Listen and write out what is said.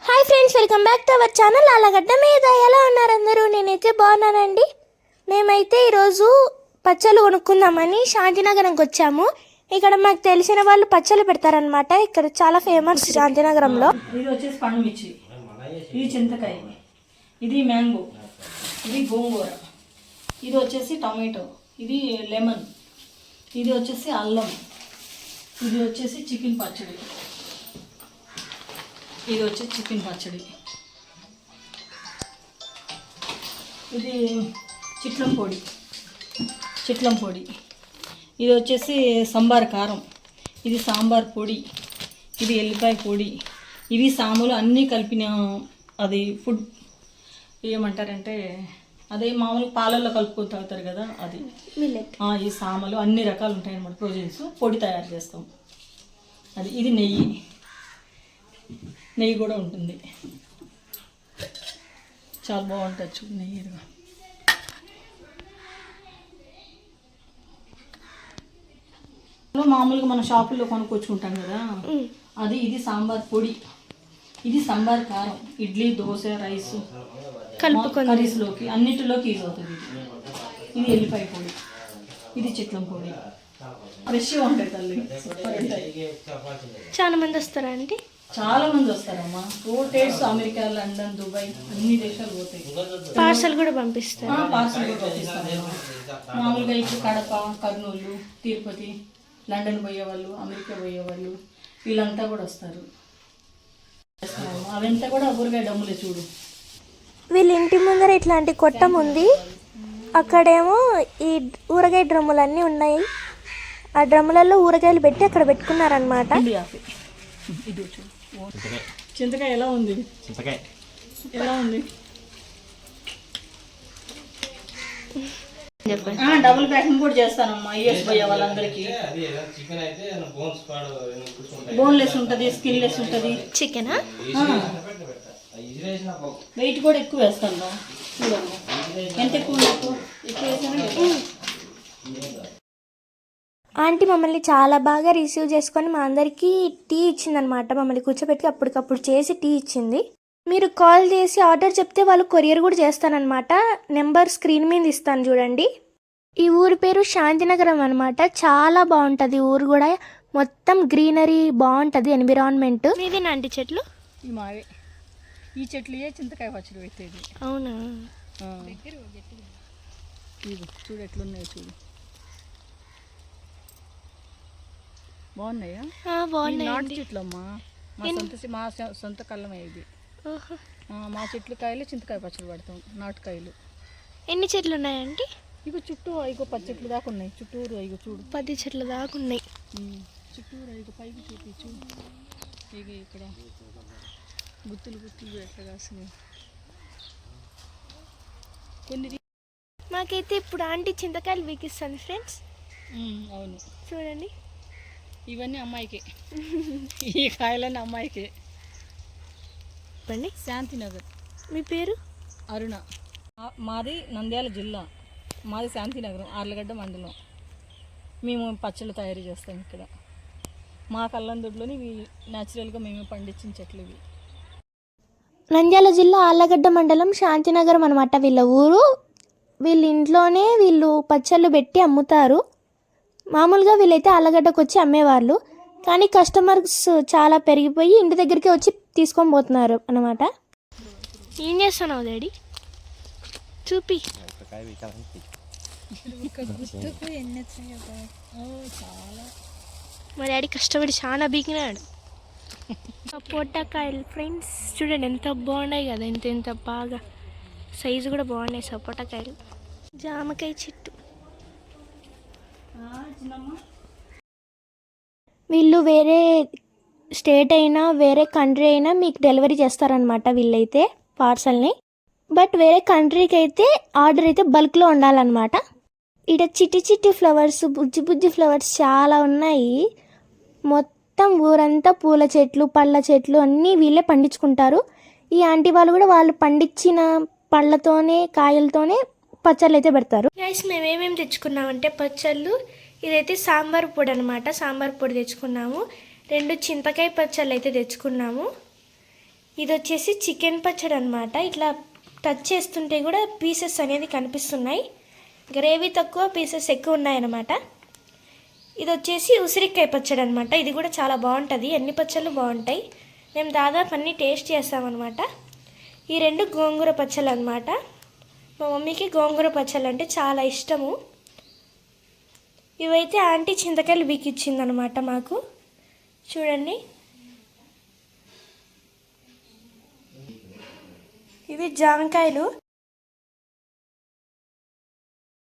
Hi friends, welcome back to our channel Allagadda మీద. ఎలా ఉన్నారు అందరూ? నేనైతే బాగున్నానండి. మేమైతే ఈరోజు పచ్చళ్ళు కొనుక్కుందామని శాంతినగరంకి వచ్చాము. ఇక్కడ మాకు తెలిసిన వాళ్ళు పచ్చళ్ళు పెడతారనమాట. ఇక్కడ చాలా ఫేమస్ శాంతినగరంలో. ఇది వచ్చేసి పండుమిర్చి, ఇది చింతకాయ, ఇది మ్యాంగో, ఇది గోంగూర, ఇది వచ్చేసి టమాటో, ఇది లెమన్, ఇది వచ్చేసి అల్లం, ఇది వచ్చేసి చికెన్ పచ్చడి, ఇది వచ్చేసి చికెన్ పచ్చడి, ఇది చిట్లం పొడి, ఇది వచ్చేసి సాంబార్ కారం, ఇది సాంబార్ పొడి, ఇది ఎల్లిపాయ పొడి, ఇవి సాములు అన్నీ కలిపిన అది ఫుడ్ ఏమంటారంటే అదే మామూలు పాలల్లో కలుపుకొని తాగుతారు కదా, అది మిల్లెట్. ఈ సామలు అన్ని రకాలు ఉంటాయి అన్నమాట. ప్రోటీన్స్ పొడి తయారు చేస్తాం. అది ఇది నెయ్యి కూడా ఉంటుంది. చాలా బాగుంటుంది చూడు నెయ్యిగా. మామూలుగా మన షాపుల్లో కొనుక్కొచ్చుకుంటాం కదా, అది ఇది సాంబార్ పొడి, ఇది సాంబార్ కారం, ఇడ్లీ దోశ రైస్ కర్రీస్లోకి అన్నిటిలోకి యూజ్ అవుతుంది. ఇది ఎల్లిపాయ పొడి, ఇది చిట్లం పొడి. ఫ్రెష్గా ఉంటాయి తల్లి. చాలా మంది వస్తారా అండి? చాలా మంది వస్తారమ్మా. టూర్స్ అమెరికా, లండన్, దుబాయ్ అన్ని దేశాలు పోతాయి. పార్సల్ కూడా పంపిస్తారు. పార్సల్ కూడా పంపిస్తారు. మామూలుగా ఇప్పుడు కడప, కర్నూలు, తిరుపతి, లండన్ పోయేవాళ్ళు, అమెరికా పోయేవాళ్ళు వీళ్ళంతా కూడా వస్తారు. అవంతా కూడా ఊరగాయ డమ్ములే చూడు. వీళ్ళ ఇంటి ముందర ఇట్లాంటి కొట్టం ఉంది. అక్కడేమో ఈ ఊరగాయ డ్రమ్ములన్నీ ఉన్నాయి. ఆ డ్రమ్ములలో ఊరగాయలు పెట్టి అక్కడ పెట్టుకున్నారనమాట. ఇది చూడు చింతకాయ ఎలా ఉంది? ఎలా ఉంది? డబుల్ ప్యాకింగ్ కూడా చేస్తానమ్మా. ఇయర్స్ పోయే వాళ్ళందరికీ. బోన్లెస్ ఉంటుంది, స్కిన్లెస్ ఉంటుంది. చికెనా? వెయిట్ కూడా ఎక్కువ వేస్తాను. చూడమ్మా ఎంత ఎక్కువ వేసాను. ఆంటీ మమ్మల్ని చాలా బాగా రిసీవ్ చేసుకొని మా అందరికీ టీ ఇచ్చిందనమాట. మమ్మల్ని కూర్చోబెట్టి అప్పటికప్పుడు చేసి టీ ఇచ్చింది. మీరు కాల్ చేసి ఆర్డర్ చెప్తే వాళ్ళు కొరియర్ కూడా చేస్తానన్నమాట. నెంబర్ స్క్రీన్ మీద ఇస్తాను చూడండి. ఈ ఊరి పేరు శాంతినగరం అనమాట. చాలా బాగుంటుంది ఊరు కూడా. మొత్తం గ్రీనరీ బాగుంటుంది ఎన్విరాన్మెంట్. మీదేనా ఆంటీ చెట్లు? ఈ మావే. ఈ చెట్లు చింతకాయ పచ్చడి పెట్టేది. అవునా? చూడు ఎట్లున్నాయి చూడు. బాగున్నాయా? నాటు చెట్లు అమ్మా. మా సొంత కళ్ళమే ఇది. మా చెట్లు కాయలు చింతకాయ పచ్చడి పడతాం. నాటుకాయలు. ఎన్ని చెట్లు ఉన్నాయండి? ఇగో చుట్టూ 10 చెట్లు దాకా ఉన్నాయి. చుట్టూరు ఇగో చూడు 10 చెట్లు దాకా ఉన్నాయి. చుట్టూరు పైకి చూపి చూడు. ఇక ఇక్కడ గుత్తులు ఎట్లా కాసినాయి. కొన్ని మాకైతే ఇప్పుడు ఆంటీ చింతకాయలు వీకిస్తుంది ఫ్రెండ్స్. అవును చూడండి. ఇవన్నీ అమ్మాయికే. ఈ కాయలన్నీ అమ్మాయికే. శాంతినగర్. మీ పేరు? అరుణ. మాది నంద్యాల జిల్లా. మాది శాంతినగరం, ఆర్లగడ్డ మండలం. మేము పచ్చళ్ళు తయారు చేస్తాం ఇక్కడ. మా కల్లందుడిలోని ఇవి న్యాచురల్గా మేమే పండించిన చెట్లు ఇవి. నంద్యాల జిల్లా ఆర్లగడ్డ మండలం శాంతినగరం అనమాట వీళ్ళ ఊరు. వీళ్ళ ఇంట్లోనే వీళ్ళు పచ్చళ్ళు పెట్టి అమ్ముతారు. మామూలుగా వీళ్ళైతే ఆలగడ్డకు వచ్చి అమ్మేవాళ్ళు, కానీ కస్టమర్స్ చాలా పెరిగిపోయి ఇంటి దగ్గరికి వచ్చి తీసుకొని పోతున్నారు అన్నమాట. ఏం చేస్తున్నావు డాడీ? చూపి. మా డాడీ కష్టపడి చాలా బీకినాడు. సపోటాకాయలు ఫ్రెండ్స్ చూడండి ఎంత బాగున్నాయి కదా. ఎంత బాగా సైజు కూడా బాగున్నాయి సపోటాకాయలు. జామకాయ చెట్టు. వీళ్ళు వేరే స్టేట్ అయినా వేరే కంట్రీ అయినా మీకు డెలివరీ చేస్తారనమాట వీళ్ళైతే పార్సల్ని. బట్ వేరే కంట్రీకి అయితే ఆర్డర్ అయితే బల్క్లో ఉండాలన్నమాట. ఇక్కడ చిట్టి ఫ్లవర్స్, బుజ్జి ఫ్లవర్స్ చాలా ఉన్నాయి. మొత్తం ఊరంతా పూల చెట్లు, పళ్ళ చెట్లు అన్నీ వీళ్ళే పండించుకుంటారు. ఈ ఆంటీ వాళ్ళు కూడా వాళ్ళు పండించిన పళ్ళతోనే కాయలతోనే పచ్చళ్ళు అయితే పెడతారు. గైస్ మేము ఏమేమి తెచ్చుకున్నామంటే పచ్చళ్ళు, ఇదైతే సాంబార్ పొడి అనమాట. సాంబార్ పొడి తెచ్చుకున్నాము. 2 చింతకాయ పచ్చళ్ళు అయితే తెచ్చుకున్నాము. ఇది వచ్చేసి చికెన్ పచ్చడి అనమాట. ఇట్లా టచ్ చేస్తుంటే కూడా పీసెస్ అనేది కనిపిస్తున్నాయి. గ్రేవీ తక్కువ, పీసెస్ ఎక్కువ ఉన్నాయన్నమాట. ఇది వచ్చేసి ఉసిరికాయ పచ్చడి అనమాట. ఇది కూడా చాలా బాగుంటుంది. అన్ని పచ్చళ్ళు బాగుంటాయి. మేము దాదాపు అన్నీ టేస్ట్ చేస్తామన్నమాట. ఈ రెండు గోంగూర పచ్చళ్ళు అనమాట. మా మమ్మీకి గోంగూర పచ్చళ్ళు అంటే చాలా ఇష్టము. ఇవైతే ఆంటీ చింతకాయలు బీకిచ్చిందనమాట మాకు. చూడండి, ఇవి జామకాయలు.